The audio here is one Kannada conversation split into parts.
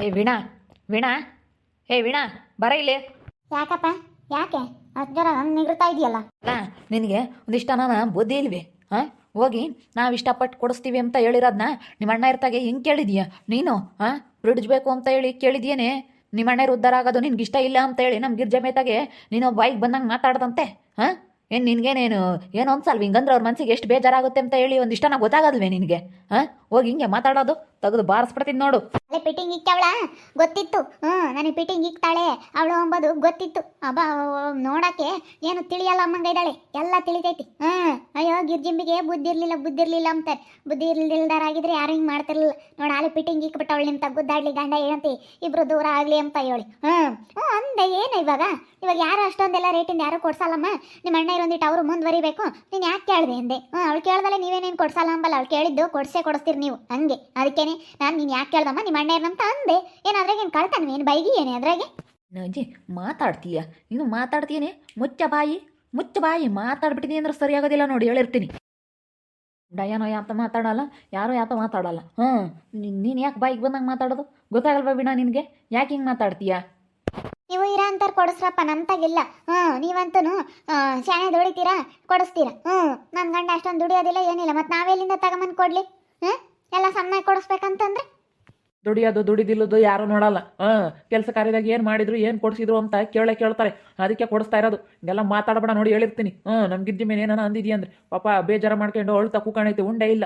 ಏ ವೀಣಾ, ವೀಣಾ, ಏ ವೀಣಾ, ಬರ ಇಲ್ಲಿ. ಯಾಕಪ್ಪ? ಯಾಕೆ ಅಷ್ಟು ಜರ ನಿಗೃತ್ತಾ ಇದೆಯಲ್ಲ? ಅಲ್ಲ, ನಿನಗೆ ಒಂದಿಷ್ಟನ ಬುದ್ಧಿ ಇಲ್ವೇ? ಹಾಂ, ಹೋಗಿ ನಾವು ಇಷ್ಟಪಟ್ಟು ಕೊಡಿಸ್ತೀವಿ ಅಂತ ಹೇಳಿರೋದನ್ನ ನಿಮ್ಮ ಅಣ್ಣ ಇರ್ತಾಗೆ ಹಿಂಗೆ ಕೇಳಿದೀಯ ನೀನು? ಹಾಂ, ಫ್ರಿಡ್ಜ್ ಬೇಕು ಅಂತ ಹೇಳಿ ಕೇಳಿದ್ಯೇನೆ? ನಿಮ್ಮ ಅಣ್ಣ ಉದ್ಧಾರ ಆಗೋದು ನಿನ್ಗೆ ಇಷ್ಟ ಇಲ್ಲ ಅಂತ ಹೇಳಿ ನಮ್ಮ ಗಿರ್ಜಮೇತಾಗೆ ನೀನು ಬೈಕ್ ಬಂದಂಗೆ ಮಾತಾಡ್ದಂತೆ. ಹಾಂ, ಏನು ನಿನಗೇನೇನು ಏನೋ ಅನ್ಸಲ್ವ? ಹಿಂಗಂದ್ರೆ ಅವ್ರ ಮನಸ್ಸಿಗೆ ಎಷ್ಟು ಬೇಜಾರಾಗುತ್ತೆ ಅಂತ ಹೇಳಿ ಒಂದಿಷ್ಟನ ಗೊತ್ತಾಗಲ್ವೇ ನಿನಗೆ? ಹಾಂ, ಹೋಗಿ ಹಿಂಗೆ ಮಾತಾಡೋದು ತೆಗೆದು ಬಾರಿಸ್ಬಿಡ್ತೀನಿ ನೋಡು. ಅಲ್ಲೇ ಪಿಟಿಂಗ್ ಇಕ್ಕವಳ ಗೊತ್ತಿತ್ತು. ನನಗೆ ಪಿಟಿಂಗ್ ಇಕ್ತಾಳೆ ಅವಳು ಅಂಬೋದು ಗೊತ್ತಿತ್ತು. ಅಬ್ಬ, ನೋಡಕ್ಕೆ ಏನು ತಿಳಿಯಲ್ಲ ಅಮ್ಮಂಗ ಇದ್ದಾಳೆ, ಎಲ್ಲ ತಿಳಿತೈತಿ. ಅಯ್ಯೋ ಗಿರ್ಜಿಂಬಿಗೆ ಬುದ್ಧಿ ಇರ್ಲಿಲ್ಲ ಅಂತಾರೆ. ಬುದ್ಧಿ ಇರ್ಲಿಲ್ದಾರಾಗಿದ್ರೆ ಯಾರು ಹಿಂಗೆ ಮಾಡ್ತಿರ್ಲಿಲ್ಲ. ನೋಡ ಅಲ್ಲಿ ಪಿಟಿಂಗ್ ಇಕ್ಬಿಟ್ಟವಳು ನಿಮ್ಮ ಗುದ್ದಾಡ್ಲಿ ಗಂಡ ಏನಂತಿ ಇಬ್ರು ದೂರ ಆಗಲಿ ಅಂತ ಹೇಳಿ. ಅಂದೆ ಏನು ಇವಾಗ ಯಾರು ಅಷ್ಟೊಂದೆಲ್ಲ ರೇಟಿಂದ ಯಾರು ಕೊಡ್ಸಲ್ಲಮ್ಮ. ನಿಮ್ಮ ಅಣ್ಣ ಇರೊಂದಿಟ್ಟು ಅವರು ಮುಂದುವರಿಬೇಕು. ನೀನು ಯಾಕೆ ಕೇಳಿದೆ ಅಂದೆ? ಅವಳು ಕೇಳ್ದಲ್ಲ ನೀವೇನೇನು ಕೊಡ್ಸಲ್ಲ ಅಂಬಲ್ಲ. ಅವಳು ಕೇಳಿದ್ದು ಕೊಡಿಸ್ತೀರಿ ನೀವು ಹಂಗೆ. ಅದಕ್ಕೇನೆ ನಾನು ನೀನು ಯಾಕೆ ಕೇಳ್ದಮ್ಮ ನಿಮ್ಮ ಅಣ್ಣ ಇರಂತ ಅಂದೆ. ಏನಾದ್ರಾಗ ಏನು ಕಳ್ತಾನೆ ಏನು ಬೈಗಿ ಏನೇ ಅದ್ರಾಗೆ? ಅಜ್ಜಿ ಮಾತಾಡ್ತೀಯ ನೀನು? ಮಾತಾಡ್ತೀಯನೇ? ಮುಚ್ಚ ಬಾಯಿ ಮಾತಾಡ್ಬಿಟ್ಟಿನಿ ಅಂದ್ರೆ ಸರಿಯಾಗೋದಿಲ್ಲ ನೋಡಿ, ಹೇಳಿರ್ತೀನಿ. ಡಯಾನೋ ಯಾತ ಮಾತಾಡಲ್ಲ, ಯಾರೋ ಯಾತ ಮಾತಾಡಲ್ಲ. ನೀನು ಯಾಕೆ ಬಾಯಿಗೆ ಬಂದಂಗೆ ಮಾತಾಡೋದು ಗೊತ್ತಾಗಲ್ವಾ ವೀಣಾ ನಿನಗೆ? ಯಾಕೆ ಹಿಂಗೆ ಮಾತಾಡ್ತೀಯ? ನೀವು ಇರ ಅಂತಾರೆ ಕೊಡಿಸ್ರಪ್ಪ, ನಮ್ತಾಗಿಲ್ಲ. ನೀವಂತೂ ಶಾಣೆ ದುಡಿತೀರಾ, ಕೊಡಿಸ್ತೀರಾ. ನನ್ನ ಗಂಡ ಅಷ್ಟೊಂದು ದುಡಿಯೋದಿಲ್ಲ ಏನಿಲ್ಲ, ಮತ್ತು ನಾವೆಲ್ಲಿಂದ ತಗೊಂಬಂದು ಕೊಡ್ಲಿ? ಎಲ್ಲ ಸಣ್ಣಾಗಿ ಕೊಡಿಸ್ಬೇಕಂತಂದ್ರೆ ದುಡಿಯೋದು ದುಡಿದಿಲ್ಲದು ಯಾರು ನೋಡಲ್ಲ. ಕೆಲಸ ಕಾರ್ಯದಾಗ ಏನು ಮಾಡಿದ್ರು ಏನು ಕೊಡಿಸಿದ್ರು ಅಂತ ಕೇಳ್ತಾರೆ. ಅದಕ್ಕೆ ಕೊಡಿಸ್ತಾ ಇರೋದು. ಹಿಂಗೆಲ್ಲ ಮಾತಾಡಬೇಡ ನೋಡಿ, ಹೇಳಿರ್ತೀನಿ. ನಮ್ಮ ಗಿಜ್ಜಿ ಮೇಲೆ ಏನಾನ ಅಂದಿದ್ಯಾ ಅಂದ್ರೆ ಪಾಪ ಬೇಜಾರ ಮಾಡ್ಕೊಂಡು ಅಳ್ತಾ ಕೂಕಣೈತೆ, ಉಂಡೆ ಇಲ್ಲ.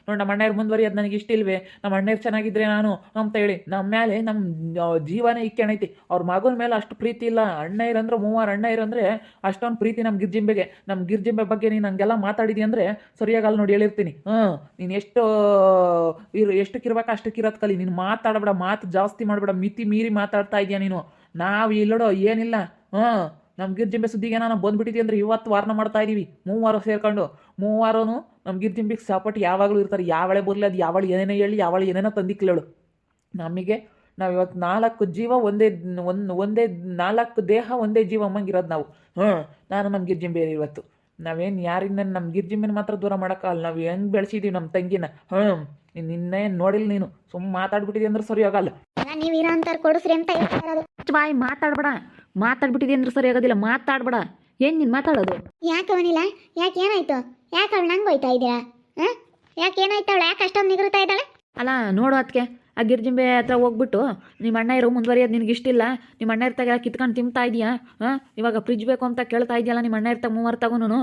ನೋಡಿ ನಮ್ಮ ಅಣ್ಣಯ್ರು ಮುಂದುವರಿಯೋದು ನನಗೆ ಇಷ್ಟ ಇಲ್ವೇ? ನಮ್ಮ ಅಣ್ಣಯ್ರು ಚೆನ್ನಾಗಿದ್ರೆ ನಾನು ಅಂತ ಹೇಳಿ ನಮ್ಮ ಮೇಲೆ ನಮ್ಮ ಜೀವನೇ ಇಕ್ಕಣೈತಿ. ಅವ್ರ ಮಗನ ಮೇಲೆ ಅಷ್ಟು ಪ್ರೀತಿ ಇಲ್ಲ. ಅಣ್ಣಯ್ರಂದ್ರೆ 3 ಅಣ್ಣಯ್ರಂದ್ರೆ ಅಷ್ಟೊಂದು ಪ್ರೀತಿ ನಮ್ಮ ಗಿರ್ಜಿಂಬೆಗೆ. ನಮ್ಮ ಗಿರ್ಜಿಂಬೆ ಬಗ್ಗೆ ನೀನು ಹಂಗೆಲ್ಲ ಮಾತಾಡಿದಿ ಅಂದರೆ ಸರಿಯಾಗಲ್ಲ ನೋಡಿ, ಹೇಳಿರ್ತೀನಿ. ನೀನು ಎಷ್ಟಕ್ಕಿರ್ಬೇಕು ಅಷ್ಟಕ್ಕಿರೋದು ಕಲಿ. ನೀನು ಮಾತಾಡಬೇಡ, ಮಾತು ಜಾಸ್ತಿ ಮಾಡಬೇಡ, ಮಿತಿ ಮೀರಿ ಮಾತಾಡ್ತಾ ಇದೆಯಾ ನೀನು. ನಾವು ಇಲ್ಲಡೋ ಏನಿಲ್ಲ. ನಮ್ಮ ಗಿರ್ಜಿಂಬೆ ಸುದ್ದಿಗೆ ನಾನು ಬಂದ್ಬಿಟ್ಟಿದ್ವಿ ಅಂದರೆ ಇವತ್ತು ವಾರನ ಮಾಡ್ತಾ ಇದ್ದೀವಿ 3 ಸೇರ್ಕೊಂಡು. 3 ನಮ್ಮ ಗಿರ್ಜಿಂಬಿಗೆ ಸಪೋರ್ಟ್ ಯಾವಾಗಲೂ ಇರ್ತಾರೆ. ಯಾವಳೆ ಬರಲಿ, ಅದು ಯಾವಳು ಏನೇನೋ ಹೇಳಿ, ಯಾವಳು ಏನೇನೋ ತಂದಿಕ್ಲೇಳು ನಮಗೆ. ನಾವು ಇವತ್ತು 4 ಜೀವ ಒಂದೇ 4 ದೇಹ ಒಂದೇ ಜೀವ ಅಮ್ಮಂಗಿರೋದು ನಾವು. ನಾನು ನಮ್ಮ ಗಿರ್ಜಿಂಬೆ ಇವತ್ತು ನಾವೇನು ಯಾರಿಂದ ನಮ್ಮ ಗಿರ್ಜಿಂಬಿನ ಮಾತ್ರ ದೂರ ಮಾಡೋಕ್ಕಲ್ಲ. ನಾವು ಹೆಂಗೆ ಬೆಳೆಸಿದ್ದೀವಿ ನಮ್ಮ ತಂಗಿನ. ನಿನ್ನೇನು ನೋಡಿಲ್ಲ ನೀನು, ಸುಮ್ಮನೆ ಮಾತಾಡ್ಬಿಟ್ಟಿದೆ ಅಂದ್ರೆ ಸರಿ ಆಗಲ್ಲ. ನೀವು ಇರ ಅಂತಾರೆ ಕೊಡಿಸ್ರಿ ಅಂತ ಬಾಯಿ ಮಾತಾಡ್ಬಿಟ್ಟಿದೆ ಅಂದ್ರೆ ಸರಿ ಆಗೋದಿಲ್ಲ. ಮಾತಾಡ್ಬೇಡ. ಏನು ನೀನು ಮಾತಾಡೋದು? ಯಾಕೆ ಅವನಿಲ್ಲ? ಯಾಕೆ ಏನಾಯ್ತು? ಯಾಕೆ ಅವಳು ನಂಗೆ ಹೋಯ್ತಾ ಇದ್ದೀರಾ? ಯಾಕೆ ಏನಾಯ್ತು? ಅವಳು ಯಾಕೆ ಅಷ್ಟೊಂದು ನಿಗೃತ್ತಾ ಇದ್ದಾಳೆ? ಅಲ್ಲ ನೋಡು, ಅದಕ್ಕೆ ಆ ಗಿರ್ಜಿಂಬೆ ಹತ್ರ ಹೋಗ್ಬಿಟ್ಟು ನಿಮ್ಮ ಅಣ್ಣ ಇರೋ ಮುಂದುವರಿಯೋದು ನಿನಗೆ ಇಷ್ಟಿಲ್ಲ, ನಿಮ್ಮ ಅಣ್ಣ ಇರ್ತಾಗ ಕಿತ್ಕೊಂಡು ತಿಂತಾ ಇದೆಯಾ? ಇವಾಗ ಫ್ರಿಜ್ ಬೇಕು ಅಂತ ಕೇಳ್ತಾ ಇದೆಯಲ್ಲ ನಿಮ್ಮ ಅಣ್ಣ ಇರ್ತಾಗ 3 ತಗೋನು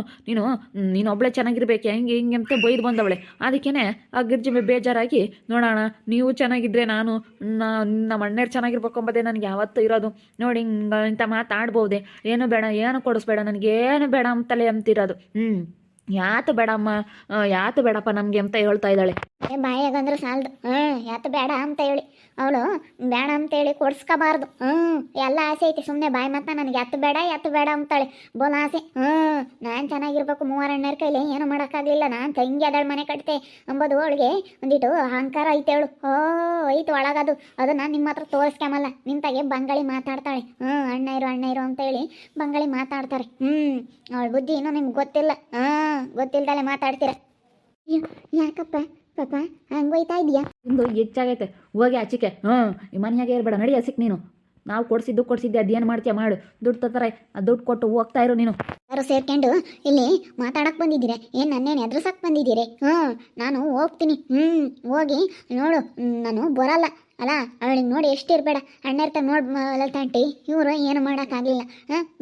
ನೀನು ಒಬ್ಬಳೇ ಚೆನ್ನಾಗಿರ್ಬೇಕು ಹಿಂಗೆ ಅಂತ ಬೈದು ಬಂದವಳೆ. ಅದಕ್ಕೇ ಆ ಗಿರ್ಜಿಂಬೆ ಬೇಜಾರಾಗಿ ನೋಡೋಣ ನೀವು ಚೆನ್ನಾಗಿದ್ರೆ ನಮ್ಮ ಅಣ್ಣರು ಚೆನ್ನಾಗಿರ್ಬೇಕು ಅಂಬೋದೇ ನನಗೆ ಯಾವತ್ತೂ ಇರೋದು. ನೋಡಿ ಹಿಂಗೆ ಇಂಥ ಮಾತಾಡ್ಬೋದೆ. ಏನು ಬೇಡ, ಏನು ಕೊಡಿಸ್ಬೇಡ, ನನಗೇನು ಬೇಡ ಅಂತಲೇ ಅಂತಿರೋದು. ಯಾತು ಬೇಡಮ್ಮ, ಯಾತು ಬೇಡಪ್ಪ ನಮಗೆ ಅಂತ ಹೇಳ್ತಾ ಇದ್ದಾಳೆ. ಬಾಯಾಗಂದ್ರೆ ಸಾಲದು. ಯಾತು ಬೇಡ ಅಂತ ಹೇಳಿ ಅವಳು ಬೇಡ ಅಂತೇಳಿ ಕೊಡ್ಸ್ಕೋಬಾರ್ದು. ಎಲ್ಲ ಆಸೆ ಐತಿ, ಸುಮ್ಮನೆ ಬಾಯಿ ಮಾತ್ರ ನನಗೆ ಯಾತು ಬೇಡ ಅಂತಾಳೆ. ಬೋಲ ಆಸೆ. ನಾನು ಚೆನ್ನಾಗಿರ್ಬೇಕು 3 ಅಣ್ಣರ ಕೈಲಿ ಏನು ಮಾಡೋಕ್ಕಾಗಲಿಲ್ಲ, ನಾನು ತಂಗಿ ಅದಳ ಮನೆ ಕಟ್ತೆ ಅಂಬೋದು ಅವಳಿಗೆ ಒಂದಿಟ್ಟು ಅಹಂಕಾರ ಐತೆ. ಅವಳು ಐತೆ ಒಳಗದು. ಅದು ನಾನು ನಿಮ್ಮ ಹತ್ರ ತೋರಿಸ್ಕೊಂಬಲ್ಲ. ನಿಂತಾಗೆ ಬಂಗಾಳಿ ಮಾತಾಡ್ತಾಳೆ. ಅಣ್ಣ ಇರು ಅಂತೇಳಿ ಬಂಗಾಳಿ ಮಾತಾಡ್ತಾರೆ. ಅವಳ ಬುದ್ಧಿ ಇನ್ನೂ ನಿಮ್ಗೆ ಗೊತ್ತಿಲ್ಲ. ಗೊತ್ತಿಲ್ದಲೆ ಮಾತಾಡ್ತೀರ. ಯಾಕಪ್ಪ ಪಾಪ ಹಂಗೋಯ್ತಾ ಇದೆಯಾ? ಇಂದು ಹೆಚ್ಚಾಗೈತೆ, ಹೋಗಿ ಆಚಿಕೆ. ಈ ಮನೆಯಾಗೆ ಇರಬೇಡ, ನಡಿ ಹಸಿಕ್ ನೀನು. ನಾವು ಕೊಡಿಸಿದ್ದೆ ಅದೇನು ಮಾಡ್ತೀಯ ಮಾಡು. ದುಡ್ಡು ತತ್ತಾರೆ, ಆ ದುಡ್ಡು ಕೊಟ್ಟು ಹೋಗ್ತಾ ಇರು ನೀನು. ಯಾರು ಸೇರ್ಕೊಂಡು ಇಲ್ಲಿ ಮಾತಾಡಕ್ಕೆ ಬಂದಿದ್ದೀರಾ? ಏನು ನನ್ನೇನು ಎದುರಿಸಕ್ಕೆ ಬಂದಿದ್ದೀರಿ? ನಾನು ಹೋಗ್ತೀನಿ. ಹೋಗಿ ನೋಡು, ನಾನು ಬರಲ್ಲ ಅಲ್ಲ. ಅವಳಿಗೆ ನೋಡಿ ಎಷ್ಟು ಇರಬೇಡ. ಅಣ್ಣರ್ತ ನೋಡಿ ತಂಟಿ ಇವರು ಏನು ಮಾಡೋಕ್ಕಾಗಲಿಲ್ಲ.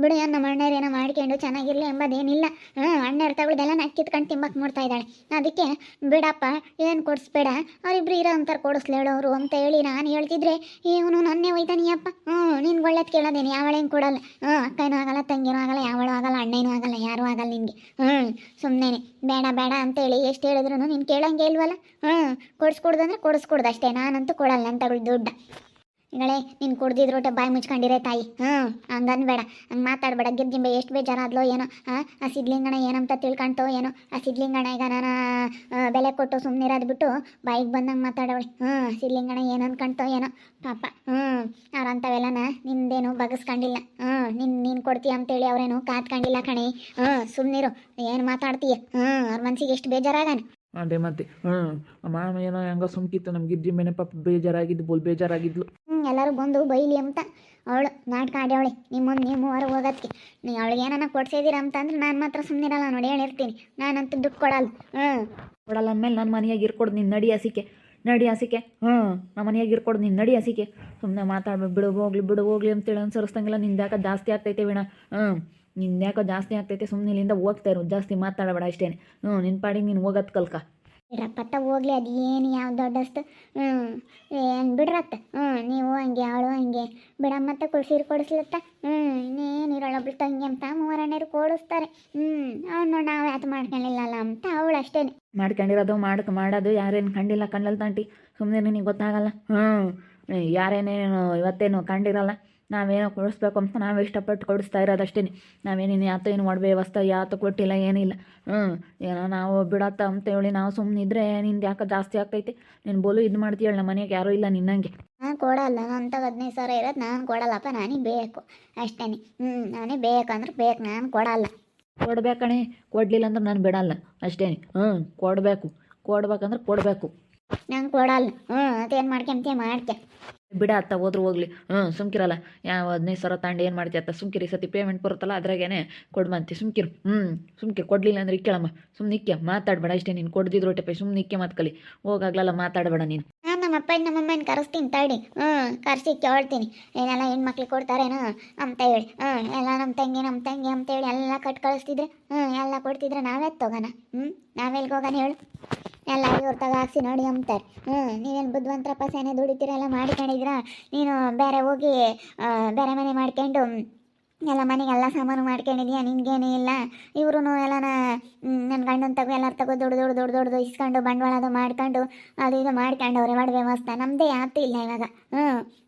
ಬಿಡು, ನಮ್ಮ ಅಣ್ಣರೇನೋ ಮಾಡ್ಕೊಂಡು ಚೆನ್ನಾಗಿರಲಿ ಎಂಬುದೇನಿಲ್ಲ. ಅಣ್ಣರ ತಗೊಳ್ದೆಲ್ಲ ನಾನು ಕಿತ್ಕೊಂಡು ತಿಂಬಕ್ಕೆ ನೋಡ್ತಾ ಇದ್ದಾಳೆ. ಅದಕ್ಕೆ ಬಿಡಪ್ಪ, ಏನು ಕೊಡಿಸ್ಬೇಡ, ಅವರಿಬ್ರು ಇರೋ ಅಂತಾರೆ ಕೊಡಿಸ್ಲೇಳು ಅವರು ಅಂತ ಹೇಳಿ ನಾನು ಹೇಳ್ತಿದ್ರೆ ಇವನು ನನ್ನೇ ಒಯ್ತಾನಿಯಪ್ಪ. ನಿನ್ಗೆ ಒಳ್ಳೇದು ಕೇಳೋದೇನು? ಯಾವಳೇನು ಕೊಡಲ್ಲ. ಅಕ್ಕನೂ ಆಗಲ್ಲ, ತಂಗಿನೂ ಆಗಲ್ಲ, ಯಾವಳು ಆಗಲ್ಲ, ಅಣ್ಣನೂ ಆಗಲ್ಲ, ಯಾರೂ ಆಗಲ್ಲ ನಿನಗೆ. ಸುಮ್ಮನೆ ಬೇಡ ಅಂತೇಳಿ ಎಷ್ಟು ಹೇಳಿದ್ರು ನೀನು ಕೇಳಂಗೆ ಇಲ್ವಲ್ಲ. ಕೊಡಿಸ್ಕೊಡ್ದಂದ್ರೆ ಕೊಡಿಸ್ಕೊಡ್ದು ಅಷ್ಟೇ. ನಾನಂತೂ ಕೊಡಲ್ಲ ಅಂತ ದುಡ್ಡ. ಈಗಳೇ ನೀನು ಕುಡ್ದಿದ್ರೋಟ ಬಾಯಿ ಮುಚ್ಕೊಂಡಿರೇ ತಾಯಿ. ಹಂಗನ್ಬೇಡ, ಹಂಗೆ ಮಾತಾಡ್ಬೇಡ. ಗಿರ್ಜಿಂಬೆ ಎಷ್ಟು ಬೇಜಾರಾದ್ಲೋ ಏನೋ. ಆ ಸಿದ್ಲಿಂಗಣ ಏನಂತ ತಿಳ್ಕೊಂತೋ ಏನೋ. ಆ ಸಿದ್ಲಿಂಗಣ ಈಗ ನಾನು ಬೆಲೆ ಕೊಟ್ಟು ಸುಮ್ಮನಿರೋದು ಬಿಟ್ಟು ಬಾಯಿಗೆ ಬಂದಂಗೆ ಮಾತಾಡವಳೆ. ಸಿದ್ಲಿಂಗಣ ಏನು ಅಂದ್ಕೊಂತೋ ಏನೋ ಪಾಪ. ಅವ್ರಂಥವೆಲ್ಲನ ನಿಂದೇನು ಬಗಸ್ಕೊಂಡಿಲ್ಲ. ನೀನು ಕೊಡ್ತೀಯ ಅಂತೇಳಿ ಅವರೇನು ಕಾತ್ಕೊಂಡಿಲ್ಲ ಕಣೆ. ಸುಮ್ಮನಿರು, ಏನು ಮಾತಾಡ್ತೀಯ? ಅವ್ರ ಮನ್ಸಿಗೆ ಎಷ್ಟು ಬೇಜಾರಾಗಣ. ಅದೇ ಮತ್ತೆ ಮಾಮ ಏನೋ ಹೆಂಗೋ ಸುಮ್ಕಿತ್ತು ನಮ್ಗೆ ಇದ್ದಿ ಮೇಲೆ ಪಾಪ ಬೇಜಾರಾಗಿದ್ದು ಬೋಲ್ ಬೇಜಾರಾಗಿದ್ಲು. ಎಲ್ಲರೂ ಬಂದು ಬೈಲಿ ಅಂತ ಅವಳು ನಾಟಕ ಆಡ್ಯಾವಳೆ ನಿಮ್ಮೊಂದು ನೀವು ಮೂವರು ಹೋಗೋದಕ್ಕೆ ನೀವು ಅವಳಿಗೆ ಏನಾನ ಕೊಡ್ಸಿದ್ದೀರ ಅಂತಂದ್ರೆ ನಾನು ಮಾತ್ರ ಸುಮ್ಮನಿರಲ್ಲ ನೋಡಿ ಹೇಳಿರ್ತೀನಿ. ನಾನಂತೂ ದುಡ್ಡು ಕೊಡಲ್ಲ. ಕೊಡಲ್ಲ ಅಂದಮೇಲೆ ನನ್ನ ಮನೆಯಾಗ ಇರ್ಕೊಡ್ದು ನಿನ್ನ ನಡಿ ಹಸಿಕೆ ನಮ್ಮ ಮನೆಯಾಗ ಇರ್ಕೊಡ್ದು ನಿನ್ನ ನಡಿ ಹಸಿಕೆ. ಸುಮ್ಮನೆ ಮಾತಾಡ್ಬೇಕು ಬಿಡು ಹೋಗ್ಲಿ ಅಂತೇಳಿ ಅನ್ಸರಿಸ್ತಂಗಿಲ್ಲ. ನಿಂದು ಯಾಕೆ ಜಾಸ್ತಿ ಆಗ್ತೈತೆ ವೀಣ. ನಿಂದು ಯಾಕೋ ಜಾಸ್ತಿ ಆಗ್ತೈತೆ. ಸುಮ್ಮನೆ ಇಲ್ಲಿಂದ ಹೋಗ್ತಾ ಇರು, ಜಾಸ್ತಿ ಮಾತಾಡಬೇಡ ಅಷ್ಟೇನೆ. ನಿನ್ನ ಪಾಡಿಗೆ ನೀನು ಹೋಗೋದು ಕಲ್ಕ. ಇರಪ್ಪತ್ತ ಹೋಗ್ಲಿ, ಅದು ಏನು ಯಾವ ದೊಡ್ಡಷ್ಟು ಏನು ಬಿಡ್ರತ್ತ. ನೀವು ಹಂಗೆ ಅವಳು ಹಂಗೆ ಬಿಡಮ್ಮತ್ತ ಸೀರೆ ಕೊಡಿಸ್ಲತ್ತ. ಇನ್ನೇನು ಇರೋಳೊಬ್ಳು ತಂಗಿ ಅಂತ ಮೂವರಣ್ಣರು ಕೊಡಿಸ್ತಾರೆ. ಅವನು ನಾವು ಯಾತು ಮಾಡ್ಕೊಳ್ಳಿಲ್ಲಲ್ಲ ಅಂತ ಅವಳು ಅಷ್ಟೇ. ಮಾಡ್ಕೊಂಡಿರೋದು ಮಾಡೋದು ಯಾರೇನು ಕಂಡಿಲ್ಲ ತಂಟಿ. ಸುಮ್ಮನೆ ನಿನಗೆ ಗೊತ್ತಾಗಲ್ಲ. ಯಾರೇನೇನು ಇವತ್ತೇನು ಕಂಡಿರಲ್ಲ. ನಾವೇನೋ ಕೊಡಿಸ್ಬೇಕು ಅಂತ ನಾವು ಇಷ್ಟಪಟ್ಟು ಕೊಡಿಸ್ತಾ ಇರೋದು ಅಷ್ಟೇ. ನಾವೇನೇನು ಯಾತೋ ಏನು ಒಡವೆ ವ್ಯವಸ್ಥೆ ಯಾತೋ ಕೊಟ್ಟಿಲ್ಲ, ಏನಿಲ್ಲ. ಏನೋ ನಾವು ಬಿಡತ್ತ ಅಂತೇಳಿ ನಾವು ಸುಮ್ಮನಿದ್ರೆ ನಿಂದು ಯಾಕೆ ಜಾಸ್ತಿ ಆಗ್ತೈತೆ. ನೀನು ಬೋಲು ಇದು ಮಾಡ್ತೀಯಲ್ಲ, ನಮ್ಮ ಮನೆಗೆ ಯಾರೂ ಇಲ್ಲ ನಿನ್ನಂಗೆ. ನಾನು ಕೊಡಲ್ಲ. ಅಂತ 15,000 ಇರೋದು ನಾನು ಕೊಡಲ್ಲಪ್ಪ. ನಾನೇ ಬೇಕು ಅಷ್ಟೇ. ನಾನೇ ಬೇಕಂದ್ರೆ ಬೇಕು, ನಾನು ಕೊಡಲ್ಲ. ಕೊಡ್ಬೇಕಣೆ, ಕೊಡಲಿಲ್ಲ ಅಂದ್ರೆ ನಾನು ಬಿಡಲ್ಲ ಅಷ್ಟೇ. ಕೊಡ್ಬೇಕಂದ್ರೆ ಕೊಡಬೇಕು. ನಾನು ಕೊಡಲ್ಲ. ಅದೇನು ಮಾಡ್ಕೊಂತೀಯ ಮಾಡ್ಕೆ ಬಿಡ ಅತ್ತ ಹೋದ್ರೂ ಹೋಗ್ಲಿ. ಸುಮ್ಕಿರಲ್ಲ. ಯಾವ 15,000 ತಾಂಡು ಏನು ಮಾಡ್ತೀಯ ಅತ್ತ. ಸುಮ್ಕಿರಿ ಸತಿ ಪೇಮೆಂಟ್ ಬರುತ್ತಲ್ಲ ಅದ್ರಾಗೇನೆ ಕೊಡ್ಬಂತಿ. ಸುಮ್ಕಿರು. ಸುಮ್ಕಿರು. ಕೊಡಲಿಲ್ಲ ಅಂದ್ರೆ ಇಕ್ಕಳಮ್ಮ. ಸುಮ್ಮನೆ ಇಕ್ಕೆ ಮಾತಾಡಬೇಡ ಅಷ್ಟೇ. ನೀನು ಕೊಡ್ದಿದ್ರು ಹೊಟ್ಟೆ ಸುಮ್ಮನೆ ಇಕ್ಕೆ ಮಾತ್ಕಲಿ. ಹೋಗಾಗ್ಲಲ್ಲ ಮಾತಾಡಬೇಡ ನೀನು. ನಾನು ನಮ್ಮಪ್ಪ ನಮ್ಮಮ್ಮನ ಕರೆಸ್ತೀನಿ ತಡಿ. ಕರೆಸಿ ಕೇಳ್ತೀನಿ ಏನೆಲ್ಲ ಹೆಣ್ಮಕ್ಳಿಗೆ ಕೊಡ್ತಾರೇನೋ ಅಂತ ಹೇಳಿ. ಎಲ್ಲ ನಮ್ಮ ತಂಗಿ ಅಂತೇಳಿ ಎಲ್ಲ ಕಟ್ ಕಳಿಸ್ತಿದ್ರೆ ಎಲ್ಲ ಕೊಡ್ತಿದ್ರೆ ನಾವೇ ತಗೋಣ. ನಾವೆಲ್ಗೆ ಹೋಗೋಣ ಹೇಳು. ಎಲ್ಲ ಇವ್ರ ತಗ ಹಾಕ್ಸಿ ನೋಡಿ ಅಂತಾರೆ. ನೀವೇನು ಬುದ್ಧಿವಂತರಪ್ಪ, ಸೇನೆ ದುಡಿತೀರ ಮಾಡ್ಕೊಂಡಿದ್ರ. ನೀನು ಬೇರೆ ಹೋಗಿ ಬೇರೆ ಮನೆ ಮಾಡ್ಕೊಂಡು ಎಲ್ಲ ಮನೆಗೆಲ್ಲ ಸಾಮಾನು ಮಾಡ್ಕೊಂಡಿದ್ಯಾ. ನಿನ್ಗೇನು ಇಲ್ಲ. ಇವ್ರು ಎಲ್ಲನ ನನ್ನ ಗಂಡನ ತಗೋ ಎಲ್ಲರ ತಗೋ ದೊಡ್ಡದು ಇಸ್ಕೊಂಡು ಬಂಡವಾಳದು ಮಾಡ್ಕೊಂಡು ಅದು ಇದು ಮಾಡ್ಕೊಂಡವ್ರೆ ಮಾಡಿ ವ್ಯವಸ್ಥೆ. ನಮ್ಮದೇ ಯಾತು ಇಲ್ಲ ಇವಾಗ.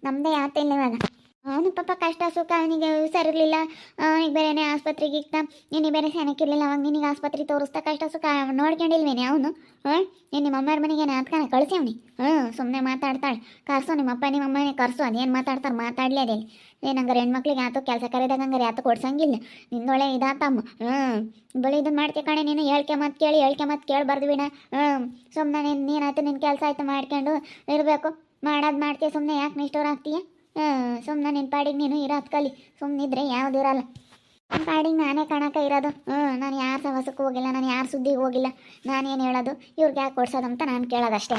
ನಮ್ಮದೇ ಯಾತು ಇಲ್ಲ ಇವಾಗ. ಅವನು ಪಾಪ ಕಷ್ಟ ಸುಖ, ಅವನಿಗೆ ಹುಷಾರಿರ್ಲಿಲ್ಲ. ಅವನಿಗೆ ಬೇರೆನೇ ಆಸ್ಪತ್ರೆಗೆ ಇಕ್ತ. ನಿನಗೆ ಬೇರೆ ಸೆನಕ್ಕಿರಲಿಲ್ಲ. ಅವಾಗ ನಿನಗೆ ಆಸ್ಪತ್ರೆ ತೋರಿಸ್ತಾ ಕಷ್ಟ ಸುಖ ನೋಡ್ಕೊಂಡಿಲ್ವೇನೆ ಅವನು. ನಿಮ್ಮ ಅಮ್ಮರ ಮನೆಗೆ ನಾತ್ಕಾನ ಕಳಿಸಿ ಅವನಿ. ಸುಮ್ಮನೆ ಮಾತಾಡ್ತಾಳೆ. ಕರ್ಸು ನಿಮ್ಮಪ್ಪ ನಿಮ್ಮಮ್ಮನೇ ಕರ್ಸು. ಅದೇನು ಮಾತಾಡ್ತಾರೆ ಮಾತಾಡಲಿ. ಅದೇಲಿ ಏನಂಗಾರೆ ಹೆಣ್ಮಕ್ಳಿಗೆ ಯಾತೋ ಕೆಲಸ ಕರೆದಾಗ ಹಂಗಾರೆ ಯಾತೋ ಕೊಡ್ಸಂಗಿಲ್ಲ. ನಿಂದೊಳೆ ಇದಾತಮ್ಮ. ಬಳಿ ಇದನ್ನು ಮಾಡ್ತೀಯ ಕಣೆ ನೀನು. ಹೇಳ್ಕೆ ಮತ್ತೆ ಕೇಳಬಾರ್ದು ಬಿಡ. ಸುಮ್ಮನೆ ನೀನಾಯ್ತು ನಿನ್ನ ಕೆಲಸ ಆಯ್ತು ಮಾಡ್ಕೊಂಡು ಇರಬೇಕು. ಮಾಡೋದು ಮಾಡ್ತೀಯ. ಸುಮ್ಮನೆ ಯಾಕೆ ನಿಷ್ಠೂರ ಆಗ್ತೀಯ. ಸುಮ್ಮನೆ ನಿನ್ನ ಪಾಡಿಗೆ ನೀನು ಇರೋದು ಕಲಿ. ಸುಮ್ಮನಿದ್ರೆ ಯಾವ್ದು ಇರಲ್ಲ. ನನ್ನ ಪಾಡಿಗೆ ನಾನೇ ಕಣಕ ಇರೋದು. ನಾನು ಯಾರ ಸವಸಕ್ಕೂ ಹೋಗಿಲ್ಲ. ನಾನು ಯಾರ ಸುದ್ದಿಗೆ ಹೋಗಿಲ್ಲ. ನಾನೇನು ಹೇಳೋದು ಇವ್ರಿಗೆ ಯಾಕೆ ಕೊಡ್ಸೋದಂತ ನಾನು ಕೇಳೋದಷ್ಟೇ.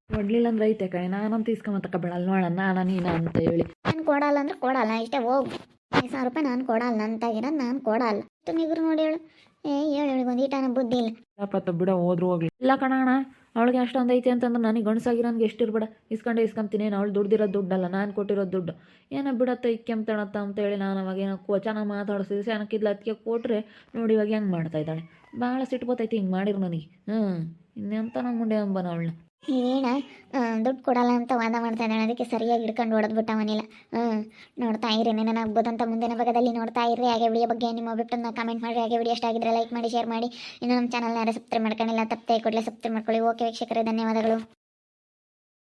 ಕೊಡ್ಲಿಲ್ಲ ಅಂದ್ರೆ ಐತೆ ಕಣೆ. ನಾನಂತ ಇಸ್ಕೊಂಬತ್ತಕ್ಕ ಬಿಡಲ್ಲ ನೋಡೋಣ ನೀನು ಅಂತ ಹೇಳಿ. ನಾನು ಕೊಡಲ್ಲ ಅಂದ್ರೆ ಕೊಡಲ್ಲ ಇಷ್ಟೇ. ಹೋಗು. 5,000 ರೂಪಾಯಿ ನಾನು ಕೊಡಲ್ಲ ಅಂತಾಗಿರೋದು. ನಾನು ಕೊಡಲ್ಲ. ತುಮಿಗ್ರು ನೋಡಿ ಹೇಳು. ಹೇಳಿಗೊಂದು ಈಟನ ಬುದ್ಧಿ ಇಲ್ಲ. ಬಿಡ ಹೋದ್ರು ಹೋಗ್ಲಿ. ಇಲ್ಲ ಕಣಣ, ಅವಳಿಗೆ ಅಷ್ಟೊಂದು ಐತೆ ಅಂತಂದ್ರೆ ನನಗೆ ಗಂಡಸಾಗಿರೋನ್ಗೆ ಎಷ್ಟಿರ್ಬೇಡ. ಇಸ್ಕೊಂತೀನಿ. ಅವಳು ದುಡ್ದಿರೋದು ದುಡ್ಡಲ್ಲ, ನಾನು ಕೊಟ್ಟಿರೋದು ದುಡ್ಡು. ಏನೋ ಬಿಡತ್ತ ಇಕ್ಕೆಂತಳತ್ತ ಅಂತೇಳಿ ನಾನು ಅವಾಗ ಏನೋ ಚೆನ್ನಾಗಿ ಮಾತಾಡಿಸಿದ್ವಿ. ಚೆನ್ನಾಗಿದ್ಲ ಅದಕ್ಕೆ ಕೊಟ್ಟರೆ ನೋಡಿ ಇವಾಗ ಹೆಂಗೆ ಮಾಡ್ತಾ ಇದ್ದಾಳೆ. ಭಾಳ ಸಿಟ್ಟು ಬರ್ತೈತಿ ಹಿಂಗೆ ಮಾಡಿರು ನನಗೆ. ಇನ್ನೆಂತ ನಮ್ಮ ಮುಂಡೆ ಅಂಬನ ಅವಳನ್ನ. ನೀವೇನ ದುಡ್ಡು ಕೊಡಲ್ಲ ಅಂತ ವಾದ ಮಾಡ್ತಾ ಇದ್ದಾಳೆ. ಅದಕ್ಕೆ ಸರಿಯಾಗಿ ಹಿಡ್ಕೊಂಡು ಹೊಡೆದ್ಬಿಟ್ಟ ಅವನಿಲ್ಲ. ನೋಡ್ತಾ ಇರಿ. ನನಗಾಗ್ಬೋದಂತ ಮುಂದಿನ ಭಾಗದಲ್ಲಿ ನೋಡ್ತಾ ಇರ್ರಿ. ಹಾಗೆ ವಿಡಿಯೋ ಬಗ್ಗೆ ನಿಮ್ಮ ಅಭಿಪ್ರಾಯನ ಕಮೆಂಟ್ ಮಾಡಿ. ಹಾಗೆ ವಿಡಿಯೋ ಇಷ್ಟ ಆಗಿದ್ರೆ ಲೈಕ್ ಮಾಡಿ, ಶೇರ್ ಮಾಡಿ. ಇನ್ನು ನಮ್ಮ ಚಾನಲ್ನ ಯಾರು ಸಬ್ಸ್ಕ್ರೈಬ್ ಮಾಡ್ಕೊಂಡಿಲ್ಲ ತಪ್ಪದೆ ಕೂಡಲೇ ಸಬ್ಸ್ಕ್ರೈಬ್ ಮಾಡ್ಕೊಳ್ಳಿ. ಓಕೆ ವೀಕ್ಷಕರೇ, ಧನ್ಯವಾದಗಳು.